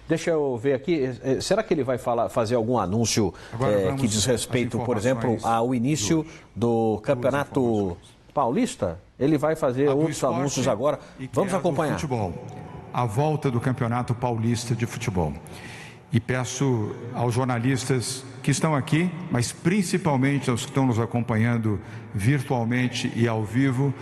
Deixa eu ver aqui, será que ele vai fazer algum anúncio que diz respeito, por exemplo, ao início do Campeonato Paulista? Ele vai fazer outros anúncios agora. Vamos acompanhar. Futebol, a volta do Campeonato Paulista de Futebol. E peço aos jornalistas que estão aqui, mas principalmente aos que estão nos acompanhando virtualmente e ao vivo,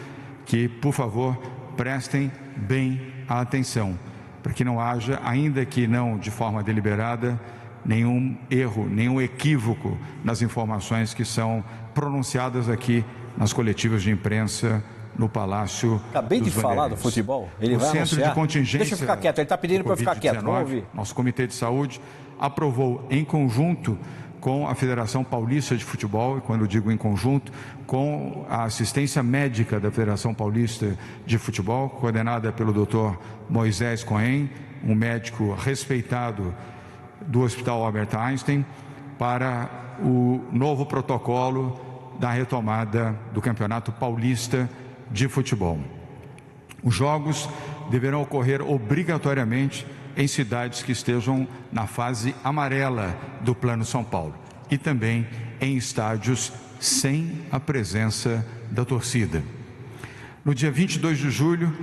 que, por favor, prestem bem a atenção, para que não haja, ainda que não de forma deliberada, nenhum erro, nenhum equívoco nas informações que são pronunciadas aqui nas coletivas de imprensa no Palácio. Acabei de falar do futebol. Ele vai anunciar. Centro de Contingência. Deixa eu ficar quieto, ele está pedindo para eu ficar quieto. Vamos ouvir. Nosso Comitê de Saúde aprovou em conjunto com a Federação Paulista de Futebol, e quando eu digo em conjunto, com a assistência médica da Federação Paulista de Futebol, coordenada pelo Dr. Moisés Cohen, um médico respeitado do Hospital Albert Einstein, para o novo protocolo da retomada do Campeonato Paulista de Futebol. Os jogos deverão ocorrer obrigatoriamente em cidades que estejam na fase amarela do Plano São Paulo e também em estádios sem a presença da torcida. No dia 22 de julho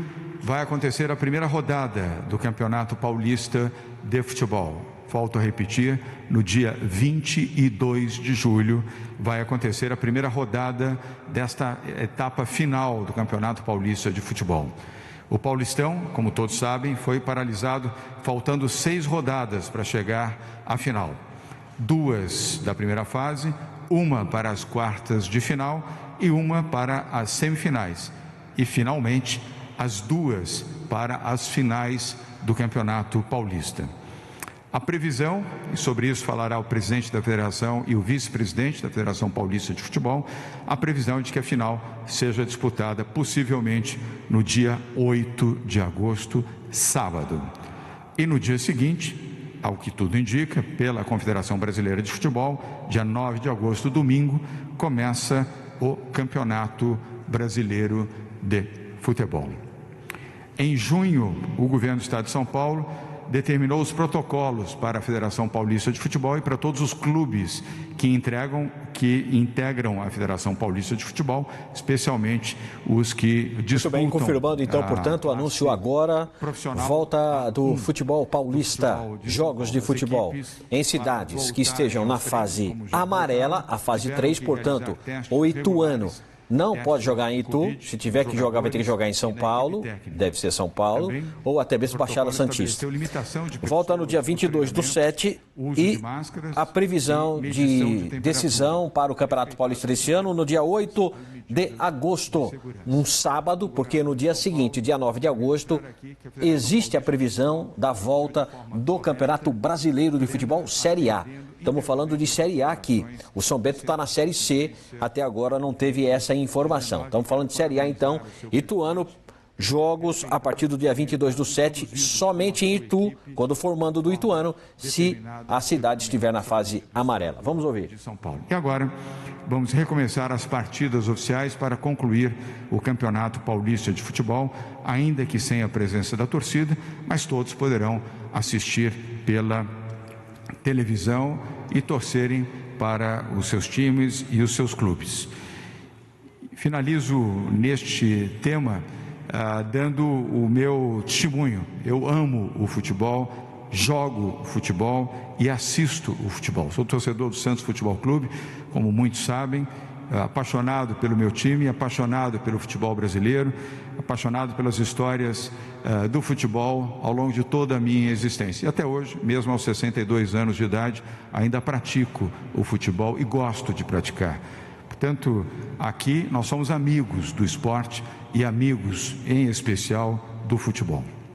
vai acontecer a primeira rodada do Campeonato Paulista de Futebol. Volto a repetir, no dia 22 de julho vai acontecer a primeira rodada desta etapa final do Campeonato Paulista de Futebol. O Paulistão, como todos sabem, foi paralisado, faltando 6 rodadas para chegar à final. 2 da primeira fase, uma para as quartas de final e uma para as semifinais. E, finalmente, as 2 para as finais do Campeonato Paulista. A previsão, e sobre isso falará o presidente da federação e o vice-presidente da Federação Paulista de Futebol, a previsão é de que a final seja disputada possivelmente no dia 8 de agosto, sábado. E no dia seguinte, ao que tudo indica, pela Confederação Brasileira de Futebol, dia 9 de agosto, domingo, começa o Campeonato Brasileiro de Futebol. Em junho, o governo do Estado de São Paulo determinou os protocolos para a Federação Paulista de Futebol e para todos os clubes que integram a Federação Paulista de Futebol, especialmente os que disputam. Muito bem, confirmando então, portanto, o anúncio agora, volta do futebol paulista, jogos de futebol em cidades que estejam na fase amarela, a fase 3, portanto, o Ituano não pode jogar em Itu, se tiver que jogar vai ter que jogar em São Paulo, deve ser São Paulo, ou até mesmo Baixada Santista. Volta no dia 22/7 e a previsão de decisão para o Campeonato Paulista desse ano no dia 8 de agosto, um sábado, porque no dia seguinte, dia 9 de agosto, existe a previsão da volta do Campeonato Brasileiro de Futebol Série A. Estamos falando de Série A aqui. O São Bento está na Série C, até agora não teve essa informação. Estamos falando de Série A, então. Ituano, jogos a partir do dia 22/7, somente em Itu, quando formando do Ituano, se a cidade estiver na fase amarela. Vamos ouvir. São Paulo. E agora vamos recomeçar as partidas oficiais para concluir o Campeonato Paulista de Futebol, ainda que sem a presença da torcida, mas todos poderão assistir pela televisão e torcerem para os seus times e os seus clubes. Finalizo neste tema dando o meu testemunho. Eu amo o futebol, jogo futebol e assisto o futebol. Sou torcedor do Santos Futebol Clube, como muitos sabem, apaixonado pelo meu time, apaixonado pelo futebol brasileiro, apaixonado pelas histórias do futebol ao longo de toda a minha existência. E até hoje, mesmo aos 62 anos de idade, ainda pratico o futebol e gosto de praticar. Portanto, aqui nós somos amigos do esporte e amigos, em especial, do futebol.